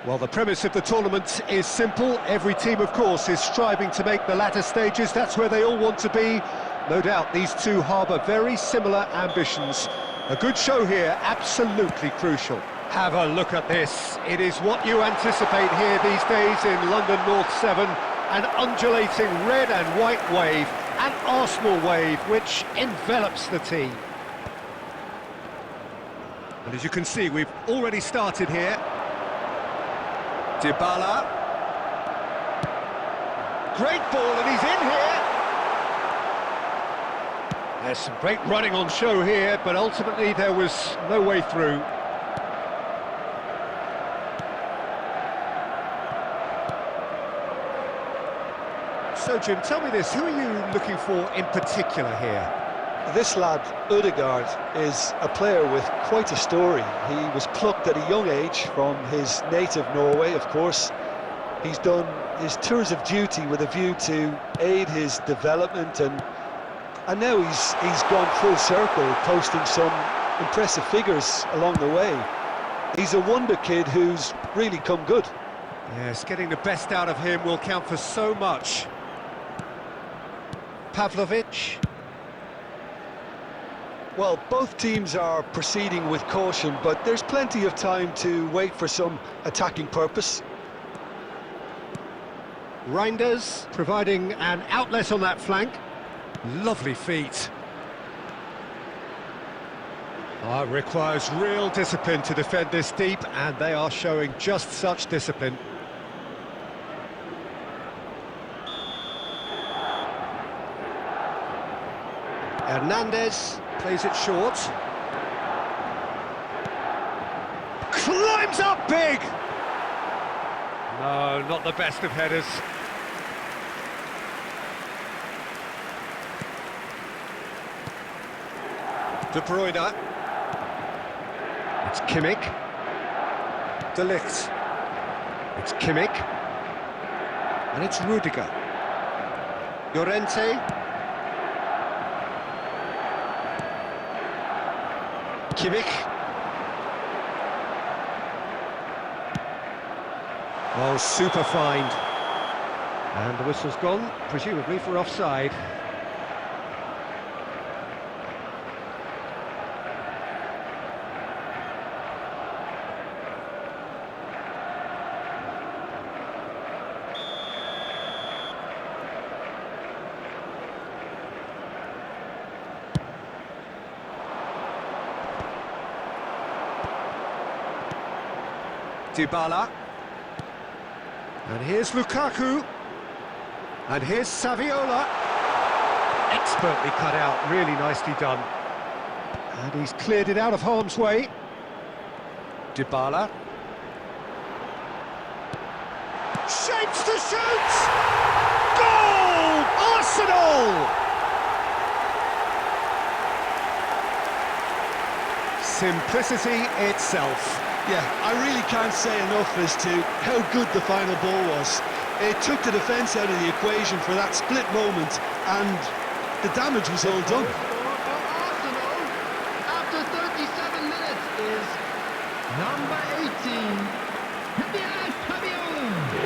Well, the premise of the tournament is simple. Every team, of course, is striving to make the latter stages. That's where they all want to be. No doubt these two harbour very similar ambitions. A good show here, absolutely crucial. Have a look at this. It is what you anticipate here these days in London North 7. An undulating red and white wave, an Arsenal wave, which envelops the team. And as you can see, we've already started here. Dybala. Great ball, and he's in here. There's some great running on show here, but ultimately there was no way through. So, Jim, tell me this, who are you looking for in particular here? This lad, Ødegaard, is a player with quite a story. He was plucked at a young age from his native Norway, of course. He's done his tours of duty with a view to aid his development, and now he's gone full circle, posting some impressive figures along the way. He's a wonder kid who's really come good. Yes, getting the best out of him will count for so much. Pavlovic. Well, both teams are proceeding with caution, but there's plenty of time to wait for some attacking purpose. Reinders providing an outlet on that flank. Lovely feet. Oh, it requires real discipline to defend this deep, and they are showing just such discipline. Hernandez plays it short. Climbs up big! No, not the best of headers. De Bruyne. It's Kimmich. De Ligt. It's Kimmich. And it's Rudiger. Llorente. Kimmich. Oh, super find. And the whistle's gone, presumably for offside. Dybala. And here's Lukaku. And here's Saviola. Expertly cut out, really nicely done. And he's cleared it out of harm's way. Dybala. Shapes to shoot! Goal! Arsenal! Simplicity itself. Yeah, I really can't say enough as to how good the final ball was. It took the defence out of the equation for that split moment, and the damage was all done. Arsenal, after 37 minutes, is number 18, Javier Saviola.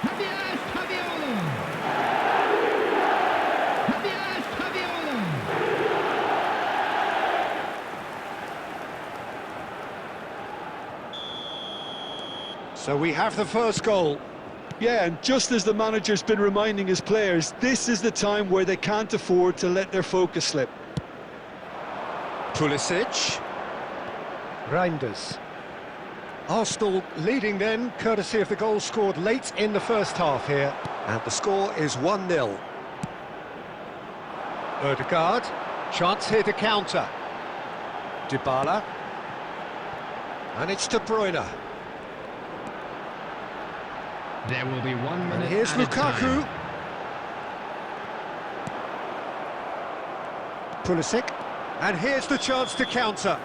Javier Saviola. So we have the first goal. Yeah, and just as the manager's been reminding his players, this is the time where they can't afford to let their focus slip. Pulisic. Reinders. Arsenal leading then, courtesy of the goal scored late in the first half here. And the score is 1-0. Ødegaard. Chance here to counter. Dybala. And it's De Bruyne. There will be 1 minute. And here's at a Lukaku. time. Pulisic. And here's the chance to counter.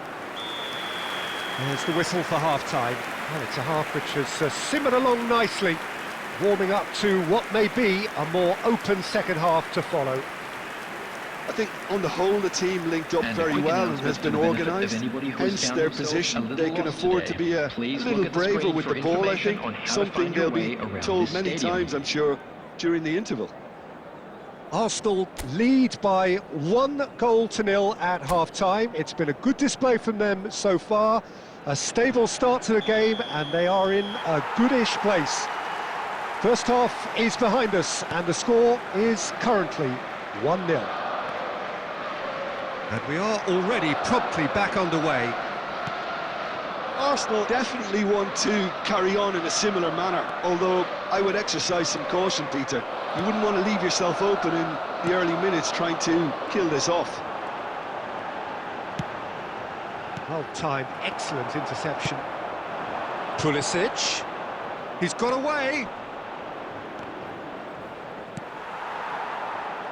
There's the whistle for half-time. Well, it's a half which has simmered along nicely, warming up to what may be a more open second half to follow. I think on the whole the team linked up And very quick well and announcement has for been the benefit of organised, anybody who has hence found their themselves a position. little They can lost afford to today. be a Please little look at the braver screen with for the ball, I information think. on how to Something find your they'll be way around told this many stadium. times, I'm sure, during the interval. Arsenal lead by 1-0 at half-time. It's been a good display from them so far. A stable start to the game, and they are in a goodish place. First half is behind us, and the score is currently 1-0. And we are already promptly back underway. Arsenal definitely want to carry on in a similar manner, although I would exercise some caution, Peter. You wouldn't want to leave yourself open in the early minutes trying to kill this off. Well-timed, excellent interception. Pulisic. He's got away.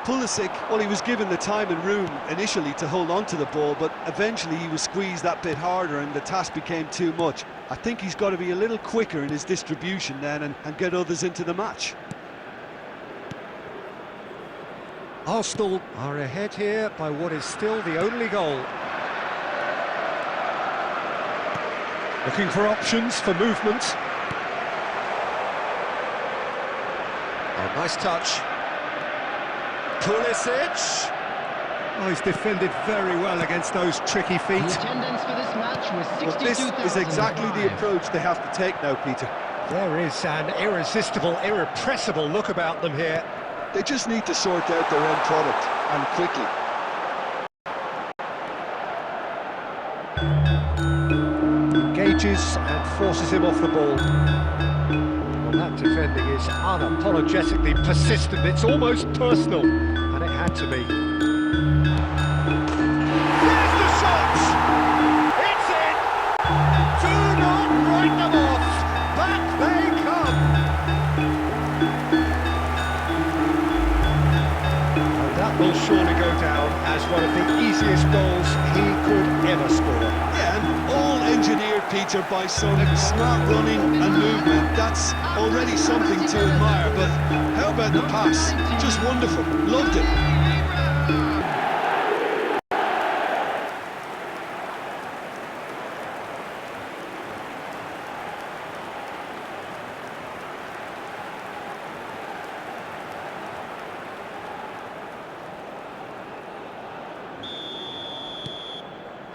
Pulisic, well, he was given the time and room initially to hold on to the ball, but eventually he was squeezed that bit harder and the task became too much. I think he's got to be a little quicker in his distribution then and get others into the match. Arsenal are ahead here by what is still the only goal. Looking for options for movement. Oh, nice touch. Pulisic. Oh, he's defended very well against those tricky feet. The attendance for this match was Well, this 62,005. is exactly the approach they have to take now, Peter. There is an irresistible, irrepressible look about them here. They just need to sort out their end product, and quickly. Engages and forces him off the ball. Well, that defending is unapologetically persistent. It's almost personal, and it had to be. There's the shot! It's in! Do not write them off! Back they come! And that will surely go down as one of the easiest goals he could ever score. Yeah, and all engineered, Peter, by some smart running and movement. That's already something to admire, but how about the pass? Just wonderful. Loved it.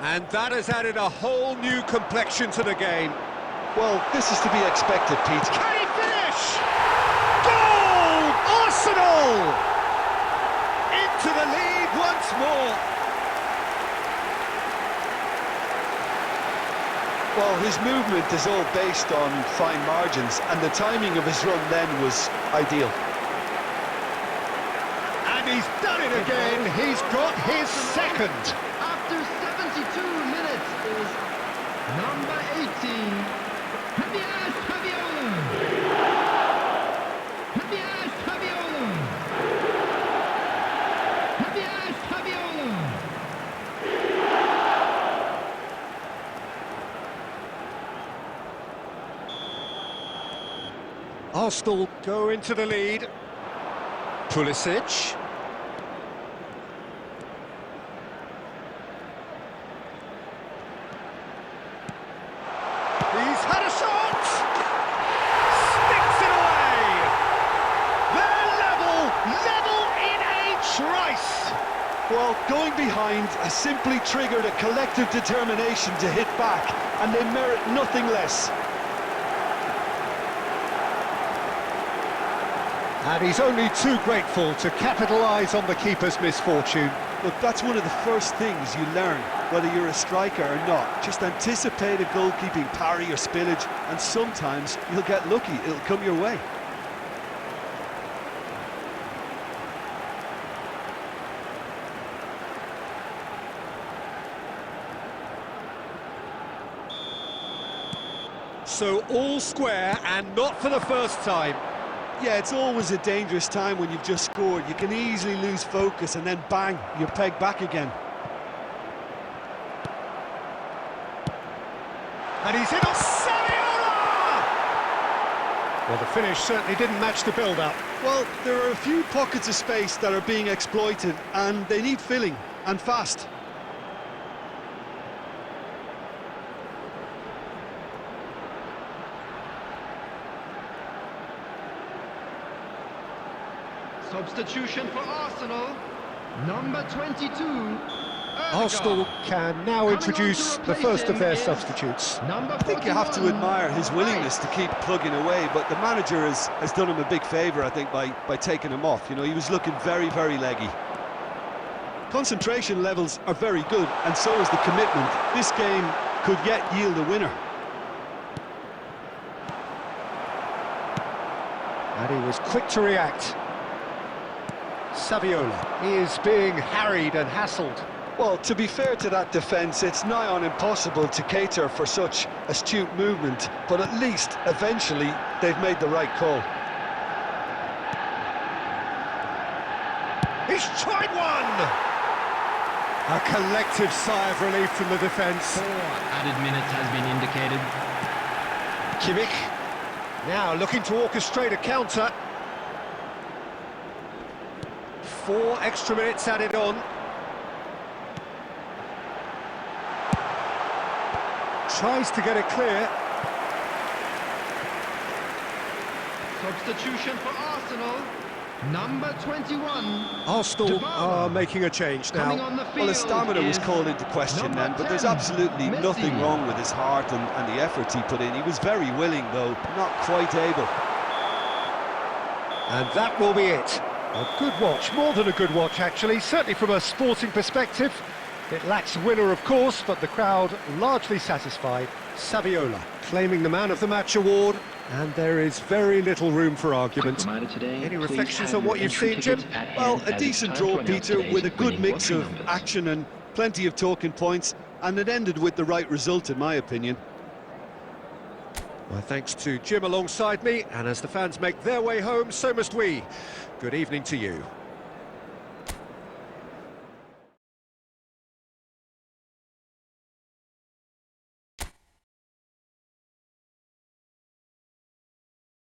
And that has added a whole new complexion to the game. Well, this is to be expected, Pete. Can he finish? Goal! Arsenal! Into the lead once more. Well, his movement is all based on fine margins, and the timing of his run then was ideal. And he's done it again. He's got his second. After 72 minutes is number 18, Tobias Fabiola. Tobias Fabiola. Tobias Fabiola. Arsenal go into the lead. Pulisic. He's had a shot! Sticks it away! They're level in a trice! Well, going behind has simply triggered a collective determination to hit back, and they merit nothing less. And he's only too grateful to capitalise on the keeper's misfortune. Look, that's one of the first things you learn, whether you're a striker or not. Just anticipate a goalkeeping parry or spillage, and sometimes you'll get lucky, it'll come your way. So all square, and not for the first time. Yeah, it's always a dangerous time when you've just scored. You can easily lose focus and then bang, you're pegged back again. And he's in on Saviola! Well, the finish certainly didn't match the build-up. Well, there are a few pockets of space that are being exploited, and they need filling, and fast. Substitution for Arsenal, number 22. Arsenal can now introduce the first of their substitutes. Number I think you have to admire his willingness to keep plugging away, but the manager has done him a big favour, I think, by taking him off. You know, he was looking very, very leggy. Concentration levels are very good, and so is the commitment. This game could yet yield a winner. And he was quick to react. Saviola is being harried and hassled. Well, to be fair to that defence, it's nigh on impossible to cater for such astute movement, but at least, eventually, they've made the right call. He's tried one! A collective sigh of relief from the defence. 4 added minutes has been indicated. Kimmich now looking to orchestrate a counter. 4 extra minutes added on. Tries to get it clear. Substitution for Arsenal, number 21. Arsenal are making a change Coming now. on the field. Well, his stamina was is called into question number then, but there's 10, absolutely Messi. nothing wrong with his heart and the efforts he put in. He was very willing, though, not quite able. And that will be it. A good watch, more than a good watch actually, certainly from a sporting perspective. It lacks a winner of course, but the crowd largely satisfied. Saviola claiming the Man of the Match award, and there is very little room for argument. Any reflections on what you've seen, Jim? Well, a decent draw, Peter, with a good mix of action and plenty of talking points, and it ended with the right result in my opinion. My thanks to Jim alongside me, and as the fans make their way home, so must we. Good evening to you.